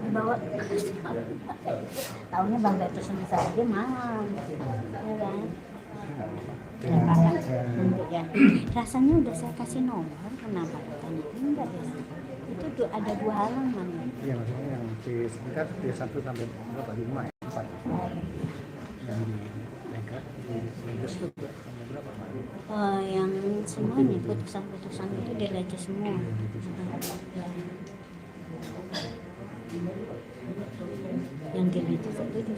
Dibawa tahunya bangga itu semasa aja malam ya kan ya, rasanya udah saya kasih nomor, kenapa katanya enggak ya, itu ada 2 halaman iya maksudnya yang di sekitar D1 sampai berapa, 5 ya, 4 yang di Mega, di Megas itu berapa? Yang semuanya putusan-putusan itu dia baca semua yang dia itu setuju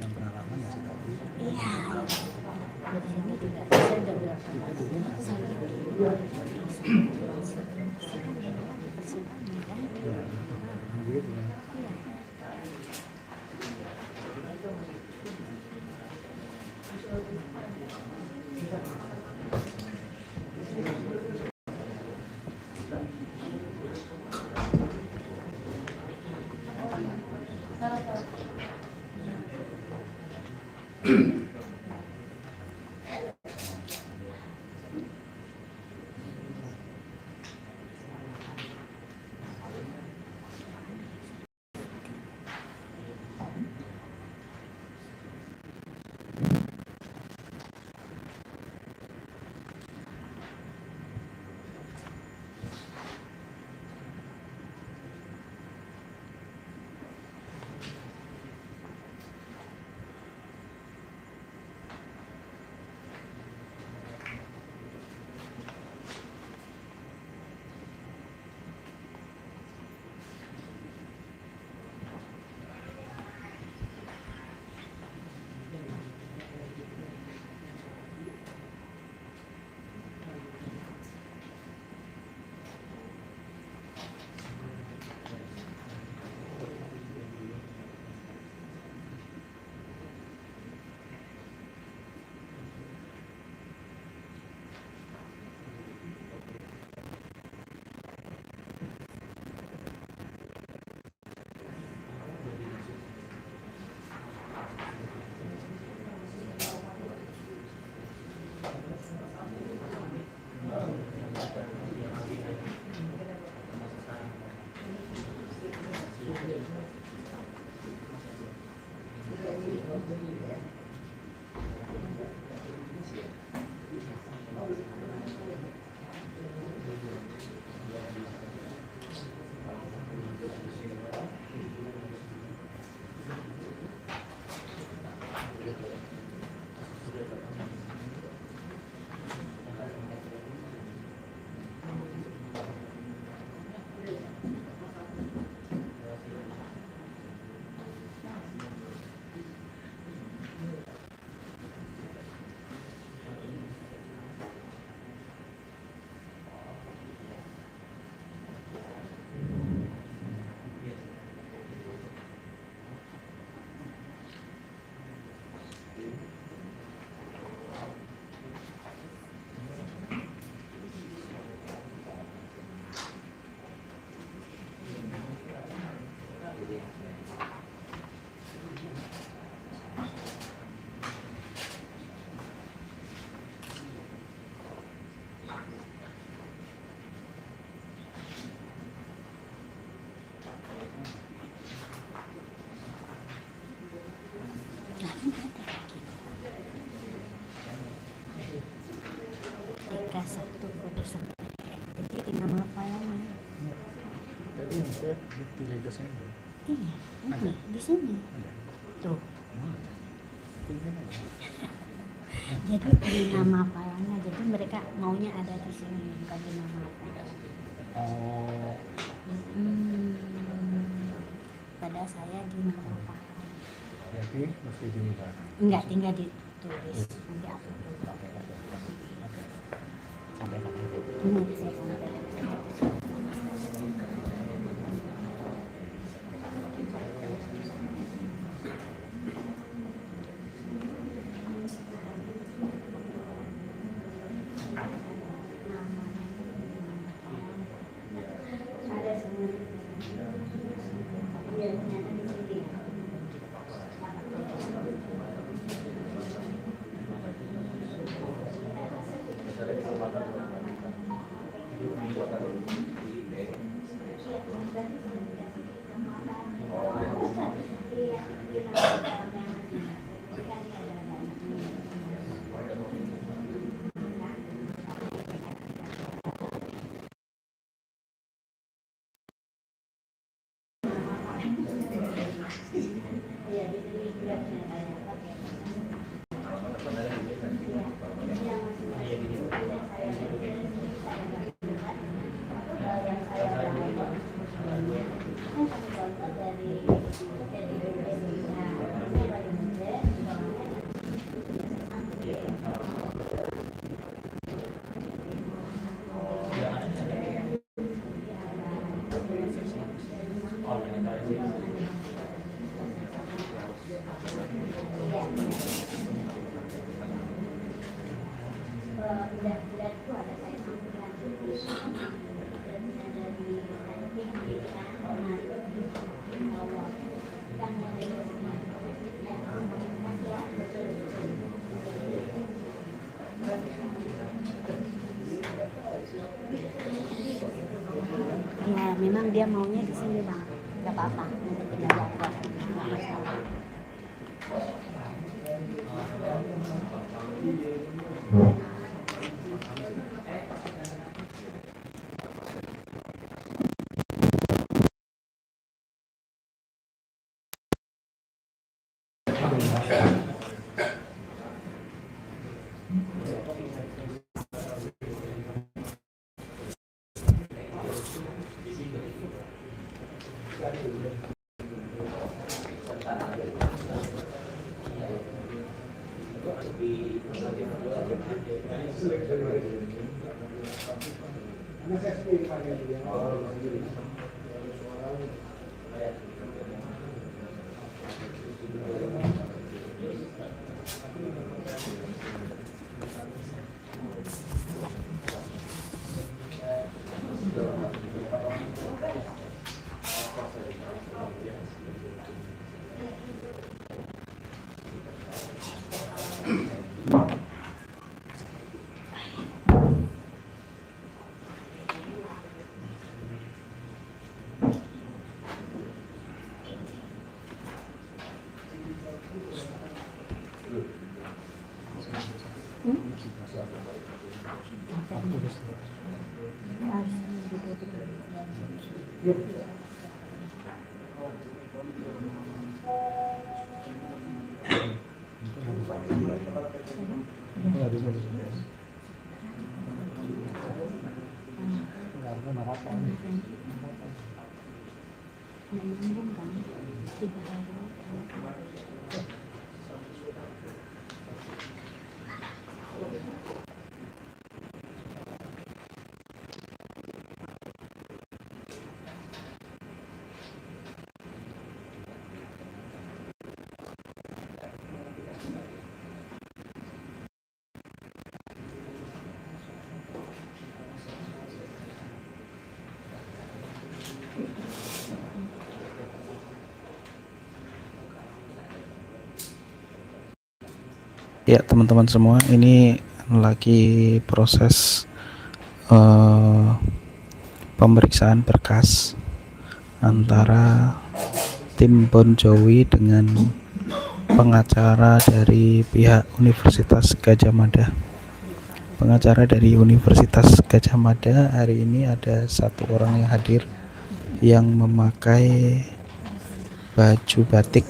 yang pengalaman masih tahu. Iya, di sini juga saya udah berapa satu putusan. Jadi nama filenya. Tadi saya di legasnya. Iya, ini di sini. Tuh. Jadi di nama filenya. Jadi mereka maunya ada di sini, bukan di nama file. Oh. Pada saya di nama file. Jadi mesti diubah. Enggak, tinggal ditulis. Nanti upload. Sampai kapan? saya ya memang dia maunya di sini bang, nggak apa-apa, nanti kita lapor, nggak masalah. Menyambung kan 3 hari. Ya teman-teman semua, ini lagi proses pemeriksaan berkas antara tim Bon Jovi dengan pengacara dari pihak Universitas Gadjah Mada. Pengacara dari Universitas Gadjah Mada hari ini ada 1 orang yang hadir yang memakai baju batik.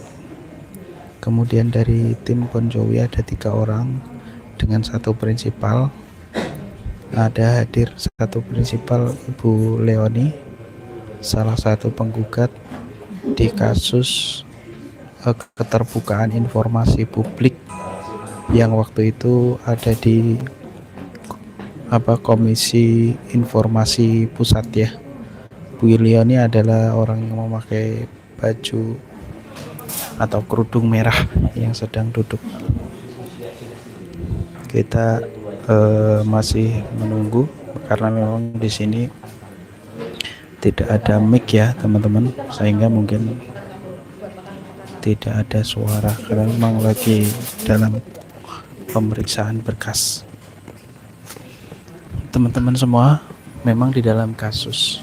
Kemudian dari tim Bon Jovi ada 3 orang dengan 1 prinsipal. Ada hadir 1 prinsipal, Ibu Leoni, salah satu penggugat di kasus keterbukaan informasi publik yang waktu itu ada di Komisi Informasi Pusat ya. Bu Ilio ini adalah orang yang memakai baju atau kerudung merah yang sedang duduk. Kita masih menunggu karena memang di sini tidak ada mic ya teman-teman, sehingga mungkin tidak ada suara karena memang lagi dalam pemeriksaan berkas. Teman-teman semua, memang di dalam kasus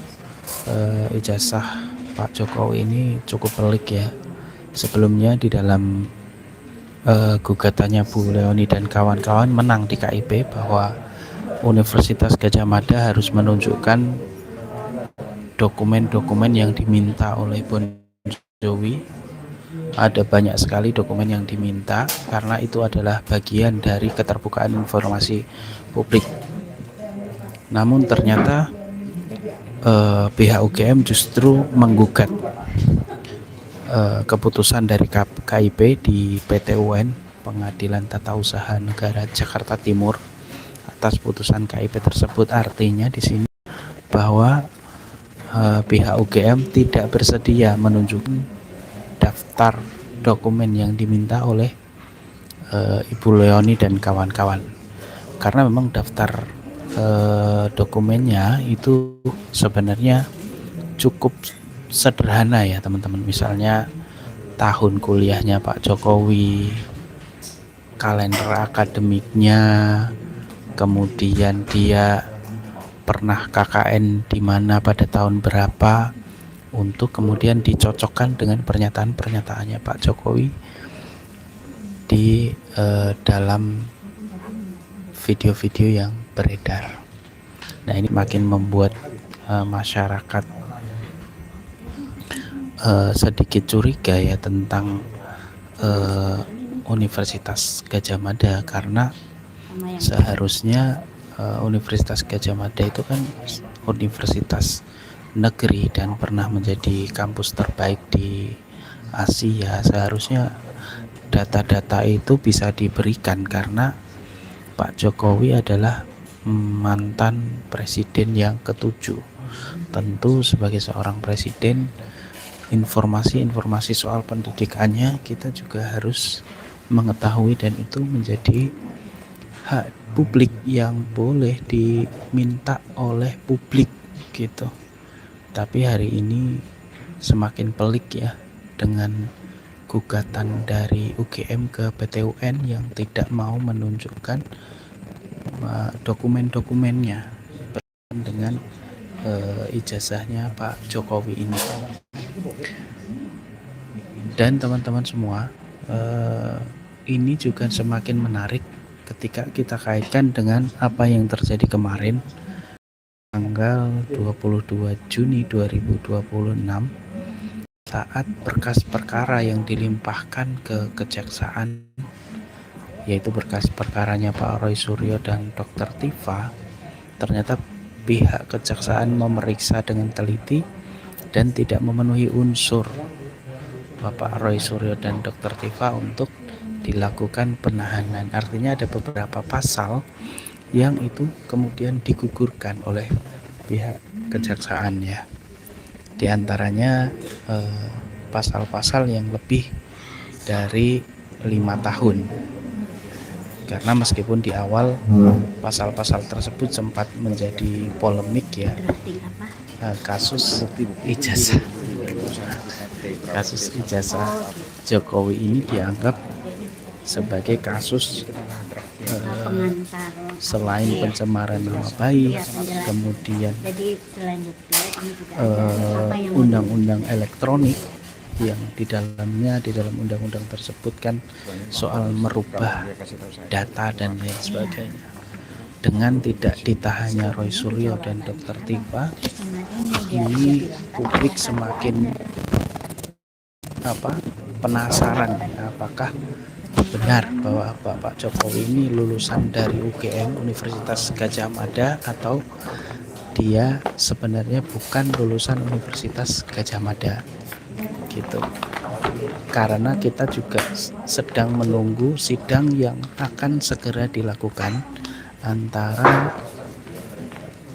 ijazah Pak Jokowi ini cukup pelik ya. Sebelumnya di dalam gugatannya Bu Leoni dan kawan-kawan menang di KIP bahwa Universitas Gadjah Mada harus menunjukkan dokumen-dokumen yang diminta oleh Bon Jovi. Ada banyak sekali dokumen yang diminta karena itu adalah bagian dari keterbukaan informasi publik. Namun ternyata pihak UGM justru menggugat keputusan dari KIP di PT UN Pengadilan Tata Usaha Negara Jakarta Timur atas putusan KIP tersebut. Artinya di sini bahwa pihak UGM tidak bersedia menunjukkan daftar dokumen yang diminta oleh Ibu Leoni dan kawan-kawan, karena memang daftar dokumennya itu sebenarnya cukup sederhana ya teman-teman. Misalnya tahun kuliahnya Pak Jokowi, kalender akademiknya, kemudian dia pernah KKN di mana pada tahun berapa, untuk kemudian dicocokkan dengan pernyataan-pernyataannya Pak Jokowi di dalam video-video yang beredar. Nah, ini makin membuat masyarakat sedikit curiga ya tentang Universitas Gadjah Mada, karena seharusnya Universitas Gadjah Mada itu kan universitas negeri dan pernah menjadi kampus terbaik di Asia. Seharusnya data-data itu bisa diberikan karena Pak Jokowi adalah mantan presiden yang ketujuh. Tentu sebagai seorang presiden, informasi-informasi soal pendidikannya kita juga harus mengetahui, dan itu menjadi hak publik yang boleh diminta oleh publik gitu. Tapi hari ini semakin pelik ya dengan gugatan dari UGM ke PT UN yang tidak mau menunjukkan dokumen-dokumennya dengan ijazahnya Pak Jokowi ini. Dan teman-teman semua, ini juga semakin menarik ketika kita kaitkan dengan apa yang terjadi kemarin tanggal 22 Juni 2026 saat berkas perkara yang dilimpahkan ke kejaksaan, yaitu berkas perkaranya Pak Roy Suryo dan Dr. Tifa. Ternyata pihak kejaksaan memeriksa dengan teliti dan tidak memenuhi unsur Bapak Roy Suryo dan Dr. Tifa untuk dilakukan penahanan. Artinya ada beberapa pasal yang itu kemudian digugurkan oleh pihak kejaksaan ya. Di antaranya pasal-pasal yang lebih dari 5 tahun. Karena meskipun di awal pasal-pasal tersebut sempat menjadi polemik ya, kasus ijazah Jokowi ini dianggap sebagai kasus selain pencemaran nama baik, kemudian undang-undang elektronik yang di dalam undang-undang tersebut kan soal merubah data dan lain sebagainya. Dengan tidak ditahannya Roy Suryo dan Dr. Tifa, ini publik semakin penasaran apakah benar bahwa Bapak Jokowi ini lulusan dari UGM Universitas Gadjah Mada atau dia sebenarnya bukan lulusan Universitas Gadjah Mada gitu. Karena kita juga sedang menunggu sidang yang akan segera dilakukan antara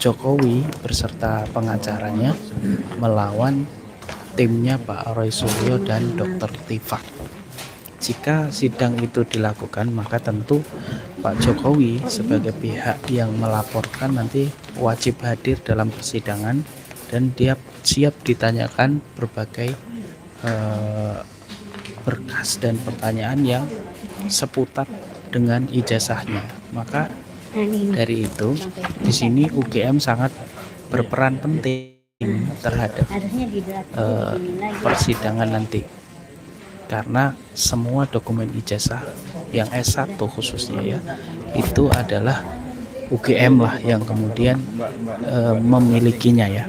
Jokowi beserta pengacaranya melawan timnya Pak Roy Suryo dan Dr. Tifa. Jika sidang itu dilakukan, maka tentu Pak Jokowi sebagai pihak yang melaporkan nanti wajib hadir dalam persidangan dan dia siap ditanyakan berbagai berkas dan pertanyaan yang seputar dengan ijazahnya. Maka dari itu di sini UGM sangat berperan penting terhadap persidangan nanti, karena semua dokumen ijazah yang S1 khususnya ya itu adalah UGM lah yang kemudian memilikinya ya.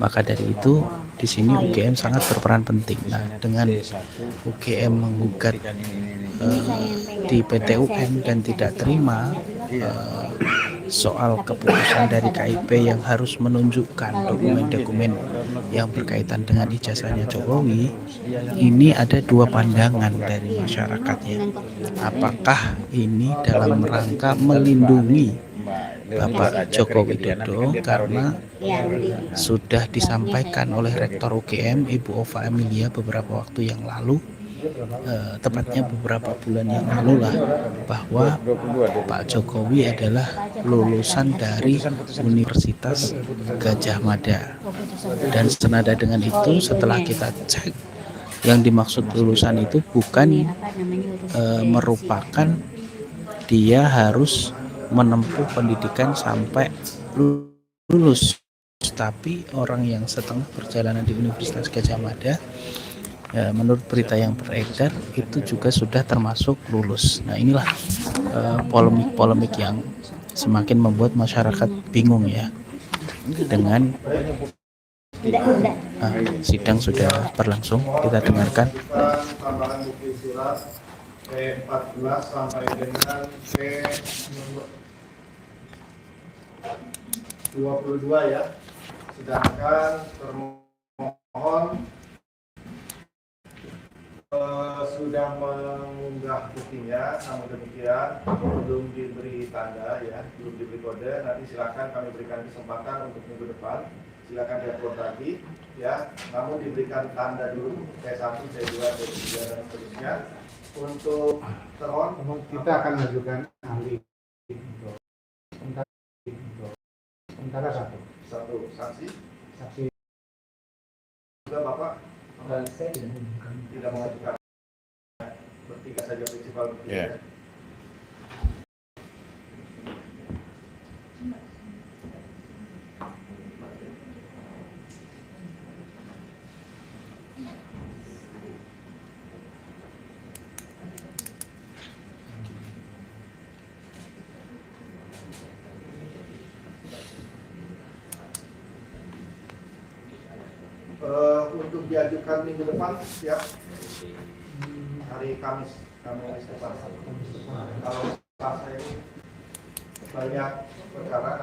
Maka dari itu di sini UGM sangat berperan penting. Nah, dengan UGM menggugat di PT UN dan tidak terima soal keputusan dari KIP yang harus menunjukkan dokumen-dokumen yang berkaitan dengan ijazahnya Jokowi, ini ada dua pandangan dari masyarakatnya. Apakah ini dalam rangka melindungi Bapak Joko Widodo karena sudah disampaikan oleh Rektor UGM Ibu Ova Emilia beberapa waktu yang lalu, tepatnya beberapa bulan yang lalu lah, bahwa Pak Jokowi adalah lulusan dari Universitas Gadjah Mada. Dan senada dengan itu, setelah kita cek, yang dimaksud lulusan itu bukan merupakan dia harus menempuh pendidikan sampai lulus, tapi orang yang setengah perjalanan di Universitas Gadjah Mada, menurut berita yang beredar itu juga sudah termasuk lulus. Nah, inilah polemik-polemik yang semakin membuat masyarakat bingung ya. Dengan sidang sudah berlangsung, kita dengarkan. Tambahan bukti surat P14 sampai dengan P22 ya. Sedangkan termohon sudah mengunggah buktinya, namun demikian belum diberi tanda ya, belum diberi kode. Nanti silakan kami berikan kesempatan untuk minggu depan. Silakan diupload lagi ya, namun diberikan tanda dulu P1, P2, P3 dan seterusnya. Untuk teron Kita akan mengajukan ahli sementara satu saksi saksi. juga Bapak tidak mengajukan, bertiga saja prinsipal bertiga. Untuk diajukan minggu depan siap, hari Kamis depan. Kalau Selasa ini banyak perkara.